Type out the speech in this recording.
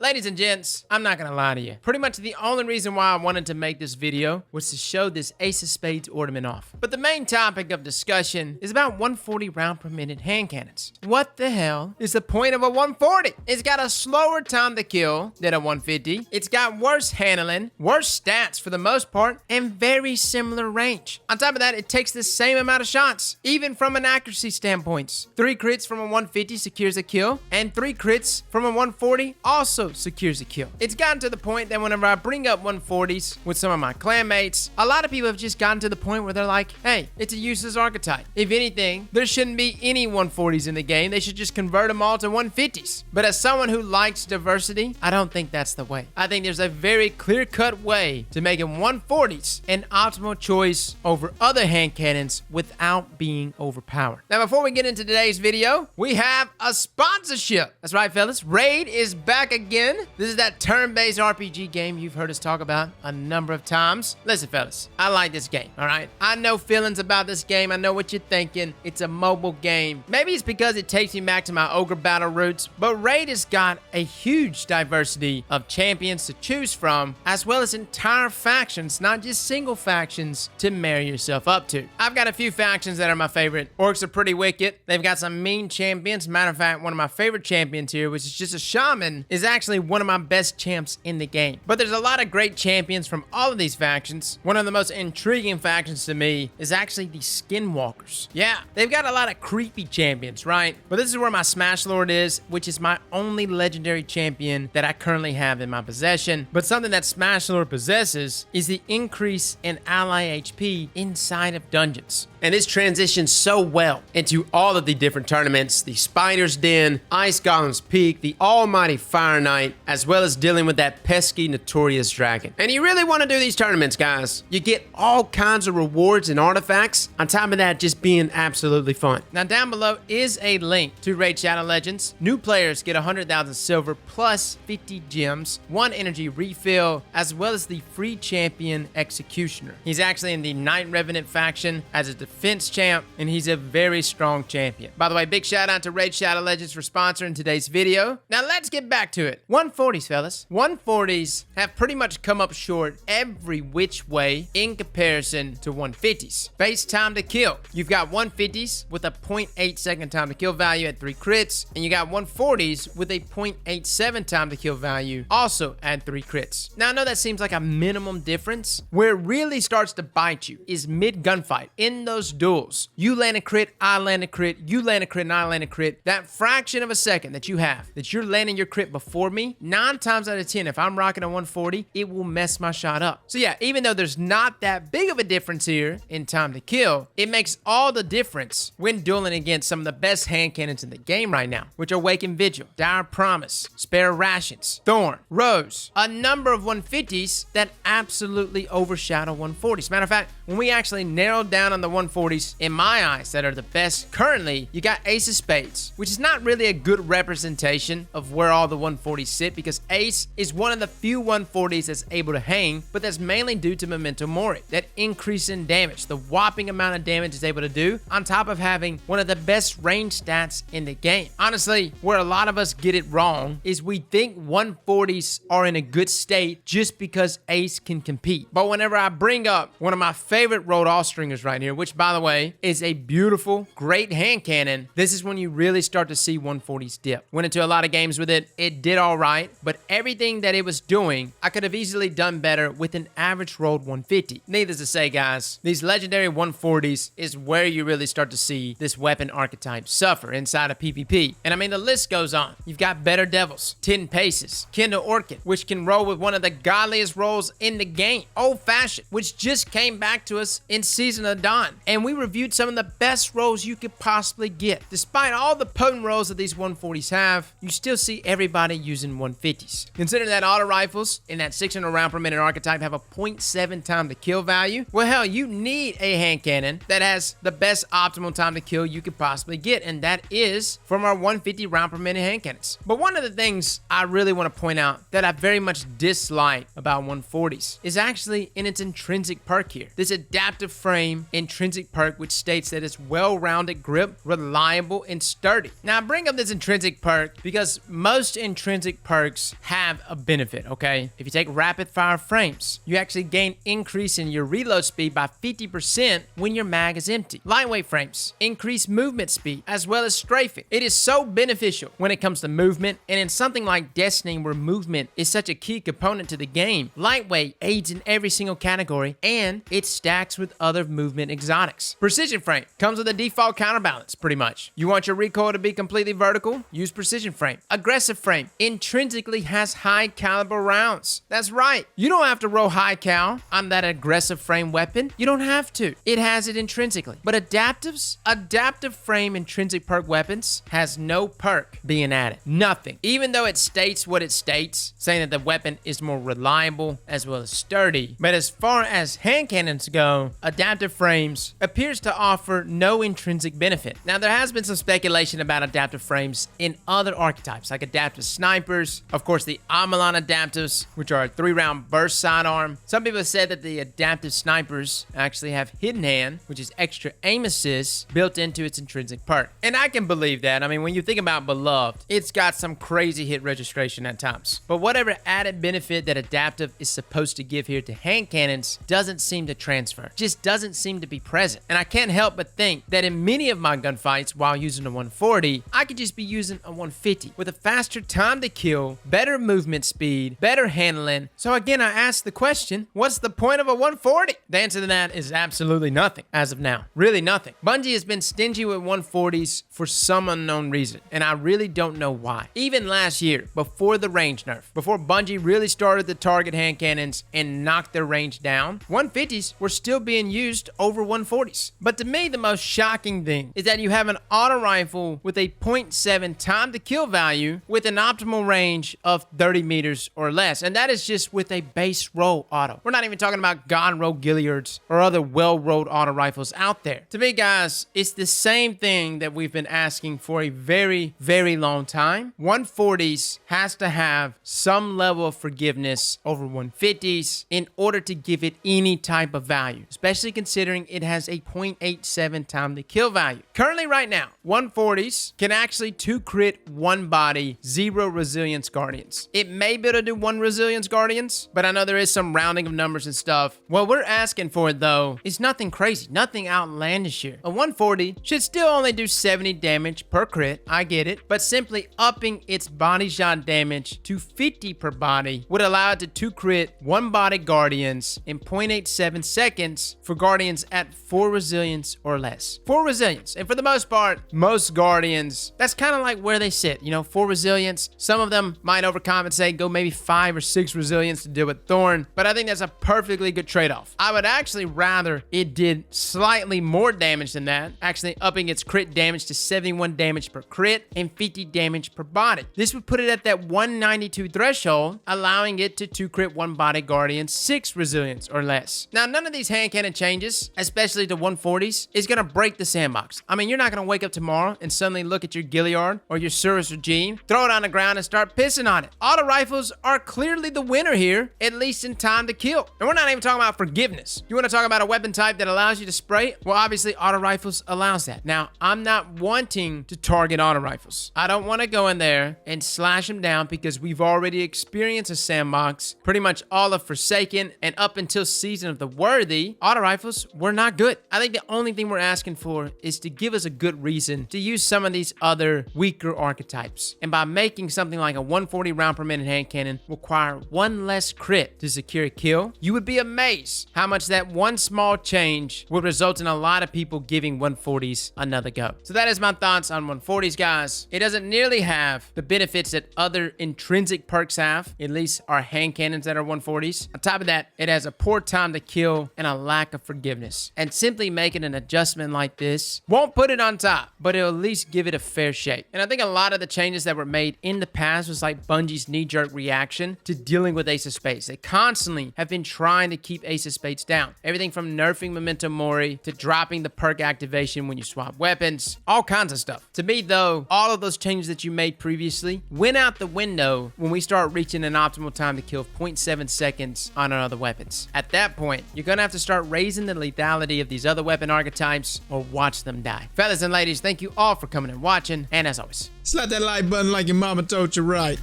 Ladies and gents, I'm not gonna lie to you. Pretty much the only reason why I wanted to make this video was to show this Ace of Spades ornament off. But the main topic of discussion is about 140 round per minute hand cannons. What the hell is the point of a 140? It's got a slower time to kill than a 150. It's got worse handling, worse stats for the most part, and very similar range. On top of that, it takes the same amount of shots, even from an accuracy standpoint. 3 crits from a 150 secures a kill, and 3 crits from a 140 also secures a kill. It's gotten to the point that whenever I bring up 140s with some of my clanmates, a lot of people have just gotten to the point where they're like, hey, it's a useless archetype. If anything, there shouldn't be any 140s in the game. They should just convert them all to 150s. But as someone who likes diversity, I don't think that's the way. I think there's a very clear-cut way to making 140s an optimal choice over other hand cannons without being overpowered. Now, before we get into today's video, we have a sponsorship. That's right, fellas. Raid is back again. This is that turn-based RPG game you've heard us talk about a number of times. Listen, fellas, I like this game, all right? I know feelings about this game. I know what you're thinking. It's a mobile game. Maybe it's because it takes me back to my ogre battle roots, but Raid has got a huge diversity of champions to choose from, as well as entire factions, not just single factions, to marry yourself up to. I've got a few factions that are my favorite. Orcs are pretty wicked. They've got some mean champions. Matter of fact, one of my favorite champions here, which is just a shaman, is actually one of my best champs in the game. But there's a lot of great champions from all of these factions. One of the most intriguing factions to me is actually the Skinwalkers. Yeah, they've got a lot of creepy champions, right? But this is where my Smash Lord is, which is my only legendary champion that I currently have in my possession. But something that Smash Lord possesses is the increase in ally HP inside of dungeons. And this transitions so well into all of the different tournaments, the Spider's Den, Ice Golem's Peak, the Almighty Fire Knight, as well as dealing with that pesky Notorious Dragon. And you really want to do these tournaments, guys. You get all kinds of rewards and artifacts, on top of that just being absolutely fun. Now down below is a link to Raid Shadow Legends. New players get 100,000 silver plus 50 gems, 1 energy refill, as well as the free champion Executioner. He's actually in the Night Revenant faction as a defense champ, and he's a very strong champion. By the way, big shout out to Raid Shadow Legends for sponsoring today's video. Now let's get back to it. 140s, fellas. 140s have pretty much come up short every which way in comparison to 150s. Base time to kill. You've got 150s with a 0.8 second time to kill value at 3 crits, and you got 140s with a 0.87 time to kill value also at 3 crits. Now I know that seems like a minimum difference. Where it really starts to bite you is mid gunfight. In those duels, you land a crit, I land a crit, you land a crit, and I land a crit. That fraction of a second that you have, that you're landing your crit before me, 9 times out of 10, if I'm rocking a 140, it will mess my shot up. So yeah, even though there's not that big of a difference here in time to kill, it makes all the difference when dueling against some of the best hand cannons in the game right now, which are Waking Vigil, Dire Promise, Spare Rations, Thorn, Rose, a number of 150s that absolutely overshadow 140s. Matter of fact, when we actually narrowed down on the 140s, in my eyes, that are the best currently, you got Ace of Spades, which is not really a good representation of where all the 140s sit, because Ace is one of the few 140s that's able to hang, but that's mainly due to Memento Mori, that increase in damage, the whopping amount of damage it's able to do, on top of having one of the best range stats in the game. Honestly, where a lot of us get it wrong is we think 140s are in a good state just because Ace can compete. But whenever I bring up one of my favorite Road All-Stringers right here, which by the way is a beautiful, great hand cannon, this is when you really start to see 140s dip. Went into a lot of games with it. It did all right, but everything that it was doing, I could have easily done better with an average rolled 150. Needless to say, guys, these legendary 140s is where you really start to see this weapon archetype suffer inside of PvP. And I mean, the list goes on. You've got Better Devils, 10 Paces, Kindle Orchid, which can roll with one of the godliest rolls in the game, Old Fashioned, which just came back to us in Season of Dawn, and we reviewed some of the best rolls you could possibly get. Despite all the potent rolls that these 140s have, you still see everybody using 150s. Consider that auto rifles in that 600 round per minute archetype have a 0.7 time to kill value. Well, hell, you need a hand cannon that has the best optimal time to kill you could possibly get, and that is from our 150 round per minute hand cannons. But one of the things I really want to point out that I very much dislike about 140s is actually in its intrinsic perk here. This adaptive frame intrinsic perk, which states that it's well-rounded grip, reliable, and sturdy. Now, I bring up this intrinsic perk because most intrinsic intrinsic perks have a benefit, okay? If you take rapid fire frames, you actually gain increase in your reload speed by 50% when your mag is empty. Lightweight frames increase movement speed as well as strafing. It is so beneficial when it comes to movement, and in something like Destiny where movement is such a key component to the game, lightweight aids in every single category and it stacks with other movement exotics. Precision frame comes with a default counterbalance pretty much. You want your recoil to be completely vertical? Use precision frame. Aggressive frame intrinsically has high caliber rounds. That's right. You don't have to roll high cal on that aggressive frame weapon. You don't have to. It has it intrinsically. But adaptive frame intrinsic perk weapons has no perk being added. Nothing. Even though it states what it states, saying that the weapon is more reliable as well as sturdy. But as far as hand cannons go, adaptive frames appears to offer no intrinsic benefit. Now, there has been some speculation about adaptive frames in other archetypes, like adaptive snipers, of course the Amelon adaptives, which are a 3-round burst sidearm. Some people have said that the adaptive snipers actually have hidden hand, which is extra aim assist built into its intrinsic perk. And I can believe that. I mean, when you think about Beloved, it's got some crazy hit registration at times. But whatever added benefit that adaptive is supposed to give here to hand cannons doesn't seem to transfer. Just doesn't seem to be present. And I can't help but think that in many of my gunfights while using a 140, I could just be using a 150 with a faster time to kill, better movement speed, better handling. So again, I ask the question, what's the point of a 140? The answer to that is absolutely nothing as of now. Really nothing. Bungie has been stingy with 140s for some unknown reason, and I really don't know why. Even last year, before the range nerf, before Bungie really started to target hand cannons and knock their range down, 150s were still being used over 140s. But to me, the most shocking thing is that you have an auto rifle with a 0.7 time to kill value with an optimal range of 30 meters or less, and that is just with a base roll auto. We're not even talking about God roll Gilliards or other well-rolled auto rifles out there. To me, guys, it's the same thing that we've been asking for a very, very long time. 140s has to have some level of forgiveness over 150s in order to give it any type of value, especially considering it has a 0.87 time to kill value. Currently, right now, 140s can actually 2 crit 1 body, 0 resilience guardians. It may be able to do 1 resilience guardians, but I know there is some rounding of numbers and stuff. What we're asking for, though, is nothing crazy, nothing outlandish here. A 140 should still only do 70 damage per crit, I get it, but simply upping its body shot damage to 50 per body would allow it to 2 crit 1 body guardians in 0.87 seconds for guardians at 4 resilience or less. 4 resilience, and for the most part, most guardians, that's kind of like where they sit, you know, 4 resilience. Some of them might overcompensate, go maybe 5 or 6 resilience to deal with Thorn, but I think that's a perfectly good trade-off. I would actually rather it did slightly more damage than that, actually upping its crit damage to 71 damage per crit and 50 damage per body. This would put it at that 192 threshold, allowing it to 2 crit 1 body guardian, 6 resilience or less. Now, none of these hand cannon changes, especially to 140s, is going to break the sandbox. I mean, you're not going to wake up tomorrow and suddenly look at your Gilliard or your Surus Regime, throw it on the ground and start pissing on it. Auto rifles are clearly the winner here, at least in time to kill. And we're not even talking about forgiveness. You want to talk about a weapon type that allows you to spray? Well, obviously, auto rifles allows that. Now, I'm not wanting to target auto rifles. I don't want to go in there and slash them down because we've already experienced a sandbox, pretty much all of Forsaken and up until Season of the Worthy, auto rifles were not good. I think the only thing we're asking for is to give us a good reason to use some of these other weaker archetypes. And by making something like a 140 round per minute hand cannon require 1 less crit to secure a kill, you would be amazed how much that one small change would result in a lot of people giving 140s another go. So that is my thoughts on 140s, guys. It doesn't nearly have the benefits that other intrinsic perks have, at least our hand cannons that are 140s. On top of that, it has a poor time to kill and a lack of forgiveness. And simply making an adjustment like this won't put it on top, but it'll at least give it a fair shake. And I think a lot of the changes that were made in the past was like Bungie's knee-jerk reaction to dealing with Ace of Spades. They constantly have been trying to keep Ace of Spades down. Everything from nerfing Memento Mori to dropping the perk activation when you swap weapons, all kinds of stuff. To me, though, all of those changes that you made previously went out the window when we start reaching an optimal time to kill of 0.7 seconds on our other weapons. At that point, you're gonna have to start raising the lethality of these other weapon archetypes or watch them die. Fellas and ladies, thank you all for coming and watching, and as always, slap that like button like your mama told you right.